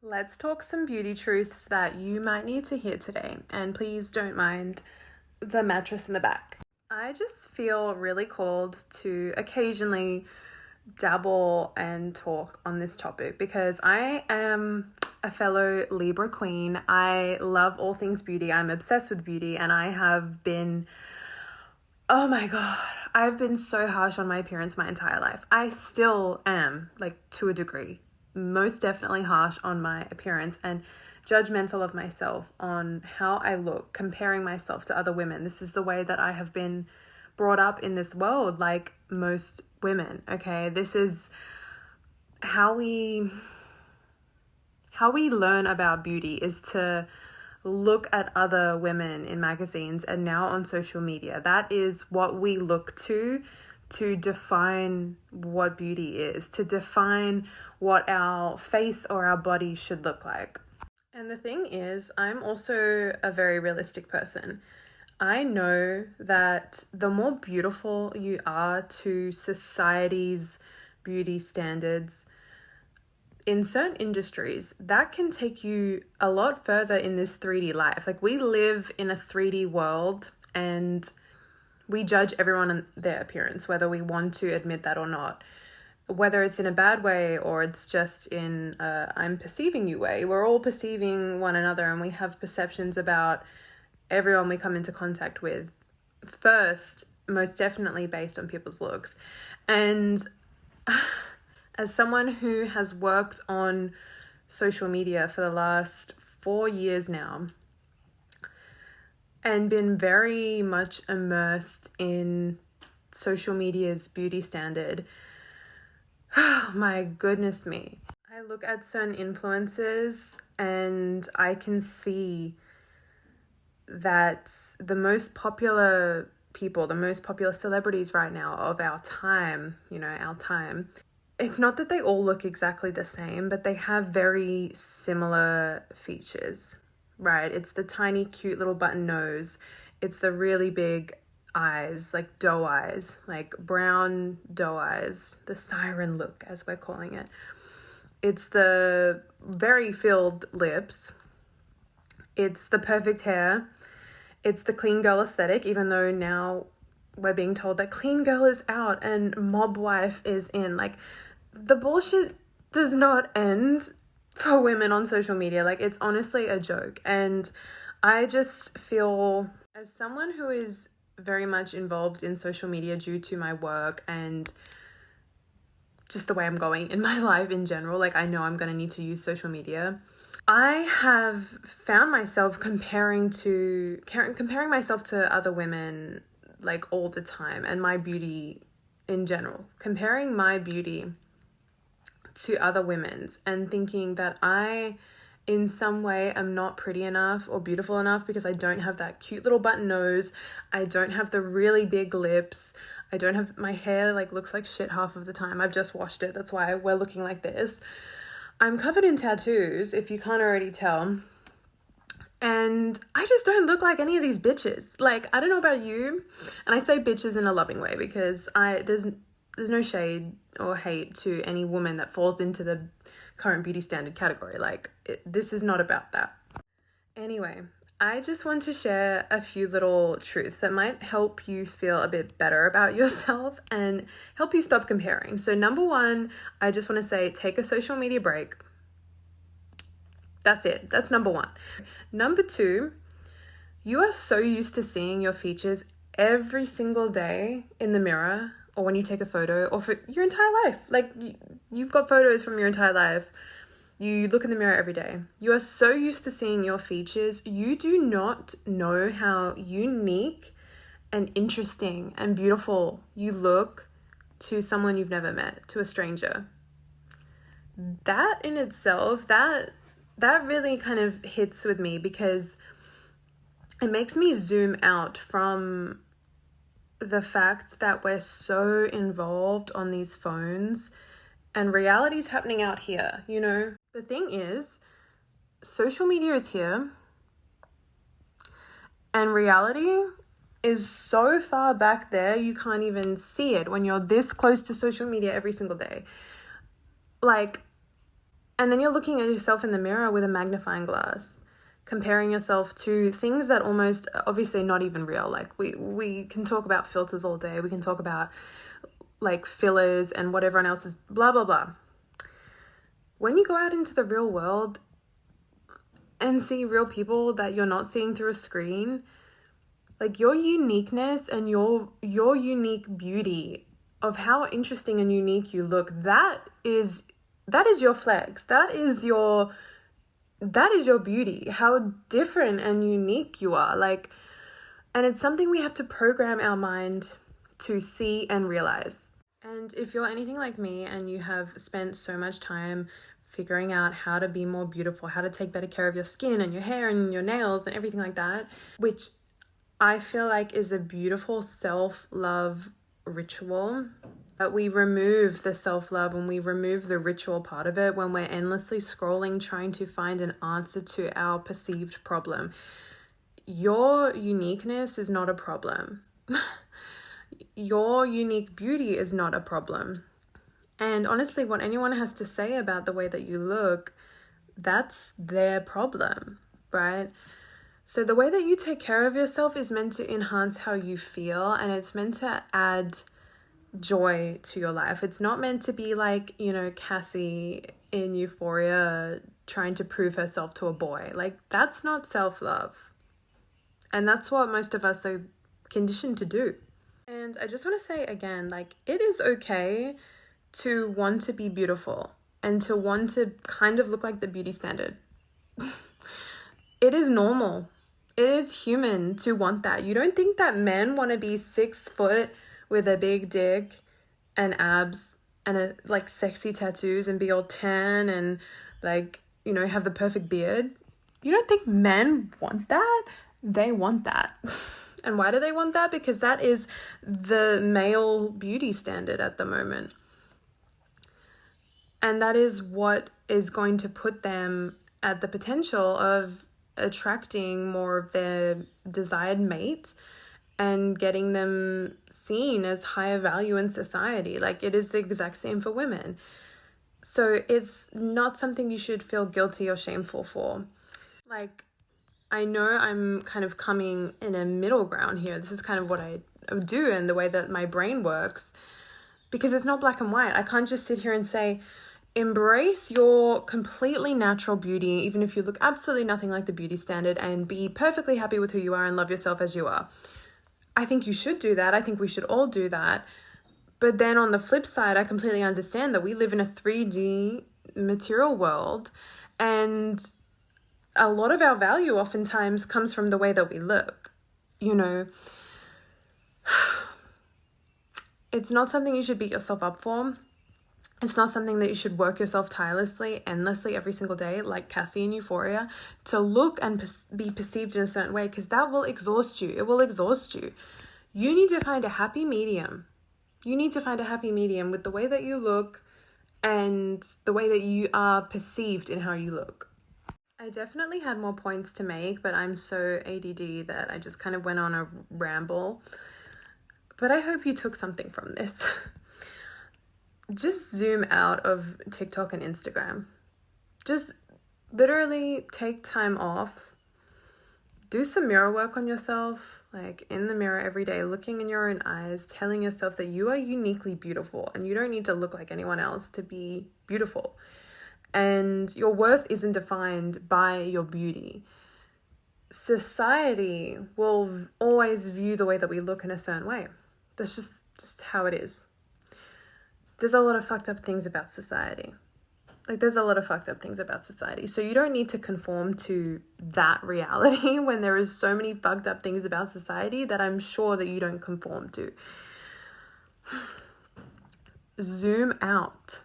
Let's talk some beauty truths that you might need to hear today. And please don't mind the mattress in the back. I just feel really called to occasionally dabble and talk on this topic because I am a fellow Libra queen. I love all things beauty. I'm obsessed with beauty, and I have been, oh my God, I've been so harsh on my appearance my entire life. I still am, like, to a degree, most definitely harsh on my appearance and judgmental of myself on how I look, comparing myself to other women. This is the way that I have been brought up in this world, like most women, okay? This is how we learn about beauty, is to look at other women in magazines and now on social media. That is what we look to define what beauty is, to define what our face or our body should look like. And the thing is, I'm also a very realistic person. I know that the more beautiful you are to society's beauty standards, in certain industries, that can take you a lot further in this 3D life. Like, we live in a 3D world and we judge everyone on their appearance, whether we want to admit that or not. Whether it's in a bad way or it's just in I'm perceiving you way. We're all perceiving one another, and we have perceptions about everyone we come into contact with. First, most definitely based on people's looks. And as someone who has worked on social media for the last 4 years now and been very much immersed in social media's beauty standard, oh my goodness me. I look at certain influencers and I can see that the most popular people, the most popular celebrities right now of our time, it's not that they all look exactly the same, but they have very similar features, right? It's the tiny, cute little button nose. It's the really big eyes, like doe eyes, like brown doe eyes, the siren look, as we're calling it. It's the very filled lips. It's the perfect hair. It's the clean girl aesthetic, even though now we're being told that clean girl is out and mob wife is in. Like, the bullshit does not end for women on social media. Like, it's honestly a joke. And I just feel, as someone who is very much involved in social media due to my work and just the way I'm going in my life in general, like, I know I'm going to need to use social media. I have found myself comparing myself to other women, like, all the time, and my beauty in general. Comparing my beauty to other women's and thinking that I, in some way, am not pretty enough or beautiful enough because I don't have that cute little button nose. I don't have the really big lips. I don't have, my hair looks like shit half of the time. I've just washed it. That's why we're looking like this. I'm covered in tattoos, if you can't already tell. And I just don't look like any of these bitches. Like, I don't know about you. And I say bitches in a loving way because there's no shade or hate to any woman that falls into the current beauty standard category. This is not about that. Anyway, I just want to share a few little truths that might help you feel a bit better about yourself and help you stop comparing. So number one, I just want to say, take a social media break. That's it. That's number one. Number two, you are so used to seeing your features every single day in the mirror, or when you take a photo, or for your entire life. Like, you've got photos from your entire life. You look in the mirror every day. You are so used to seeing your features. You do not know how unique and interesting and beautiful you look to someone you've never met, to a stranger. That in itself, that really kind of hits with me because it makes me zoom out from the fact that we're so involved on these phones and reality's happening out here, The thing is, social media is here and reality is so far back there you can't even see it when you're this close to social media every single day. Like, And then you're looking at yourself in the mirror with a magnifying glass, comparing yourself to things that almost obviously not even real. Like we can talk about filters all day. We can talk about like fillers and what everyone else is blah, blah, blah. When you go out into the real world and see real people that you're not seeing through a screen, like your uniqueness and your unique beauty of how interesting and unique you look, that is your flex. That is your beauty, how different and unique you are. Like, and it's something we have to program our mind to see and realize. And if you're anything like me and you have spent so much time figuring out how to be more beautiful, how to take better care of your skin and your hair and your nails and everything like that, which I feel like is a beautiful self-love ritual. But we remove the self-love and we remove the ritual part of it when we're endlessly scrolling, trying to find an answer to our perceived problem. Your uniqueness is not a problem. Your unique beauty is not a problem. And honestly, what anyone has to say about the way that you look, that's their problem, right? So the way that you take care of yourself is meant to enhance how you feel, and it's meant to add joy to your life. It's not meant to be like, Cassie in Euphoria trying to prove herself to a boy. Like, that's not self-love. And that's what most of us are conditioned to do. And I just want to say again, like, it is okay to want to be beautiful and to want to kind of look like the beauty standard. It is normal. It is human to want that. You don't think that men want to be 6 foot with a big dick and abs and like sexy tattoos and be all tan and like, have the perfect beard? You don't think men want that? They want that. And why do they want that? Because that is the male beauty standard at the moment. And that is what is going to put them at the potential of attracting more of their desired mate and getting them seen as higher value in society. Like, it is the exact same for women. So it's not something you should feel guilty or shameful for. Like, I know I'm kind of coming in a middle ground here. This is kind of what I do and the way that my brain works, because it's not black and white. I can't just sit here and say, embrace your completely natural beauty, even if you look absolutely nothing like the beauty standard, and be perfectly happy with who you are and love yourself as you are. I think you should do that. I think we should all do that. But then on the flip side, I completely understand that we live in a 3D material world, and a lot of our value oftentimes comes from the way that we look. It's not something you should beat yourself up for. It's not something that you should work yourself tirelessly, endlessly every single day, like Cassie in Euphoria, to look and be perceived in a certain way, because that will exhaust you. It will exhaust you. You need to find a happy medium. You need to find a happy medium with the way that you look and the way that you are perceived in how you look. I definitely had more points to make, but I'm so ADD that I just kind of went on a ramble. But I hope you took something from this. Just zoom out of TikTok and Instagram. Just literally take time off. Do some mirror work on yourself, like in the mirror every day, looking in your own eyes, telling yourself that you are uniquely beautiful and you don't need to look like anyone else to be beautiful. And your worth isn't defined by your beauty. Society will always view the way that we look in a certain way. That's just how it is. There's a lot of fucked up things about society. So you don't need to conform to that reality when there is so many fucked up things about society that I'm sure that you don't conform to. Zoom out.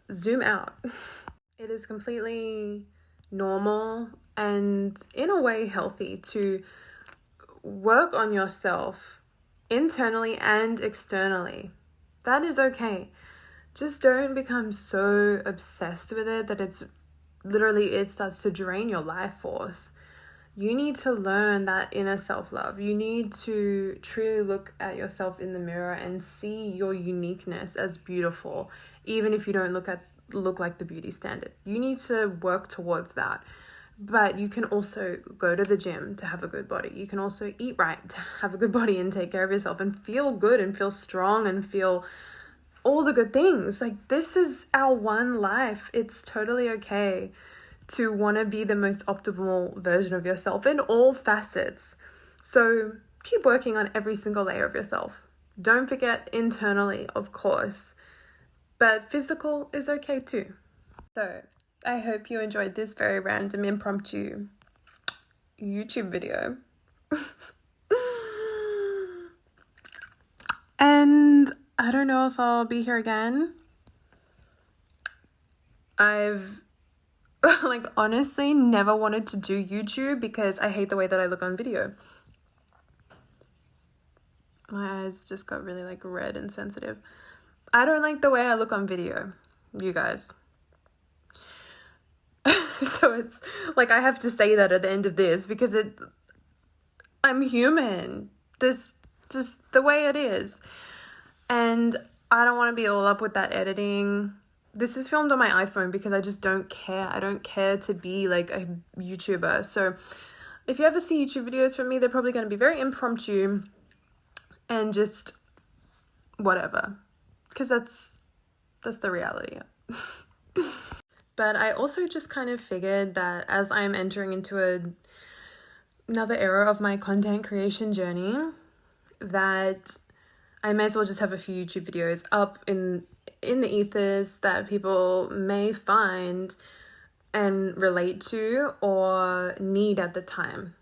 It is completely normal and in a way healthy to work on yourself internally and externally. That is okay. Just don't become so obsessed with it that it starts to drain your life force. You need to learn that inner self-love. You need to truly look at yourself in the mirror and see your uniqueness as beautiful, even if you don't look at look like the beauty standard. You need to work towards that. But you can also go to the gym to have a good body. You can also eat right to have a good body and take care of yourself and feel good and feel strong and feel all the good things. Like, this is our one life. It's totally okay to want to be the most optimal version of yourself in all facets. So keep working on every single layer of yourself. Don't forget internally, of course, but physical is okay too. So I hope you enjoyed this very random impromptu YouTube video. And I don't know if I'll be here again. I've honestly never wanted to do YouTube because I hate the way that I look on video. My eyes just got really red and sensitive. I don't like the way I look on video, you guys. So it's I have to say that at the end of this because I'm human. This just the way it is. And I don't want to be all up with that editing. This is filmed on my iPhone because I just don't care. I don't care to be a YouTuber. So if you ever see YouTube videos from me, they're probably going to be very impromptu and just whatever. Because that's the reality. But I also just kind of figured that as I'm entering into another era of my content creation journey, that I may as well just have a few YouTube videos up in the ethers that people may find and relate to or need at the time.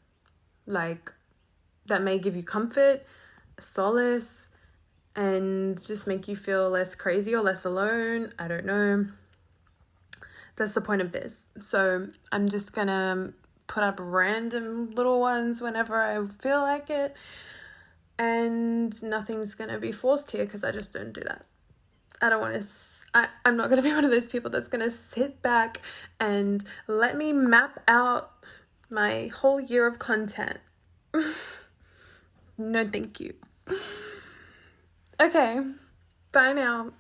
That may give you comfort, solace, and just make you feel less crazy or less alone. I don't know. That's the point of this. So I'm just gonna put up random little ones whenever I feel like it. And nothing's gonna be forced here because I just don't do that. I don't want to... I'm not gonna be one of those people that's gonna sit back and let me map out my whole year of content. No, thank you. Okay, bye now.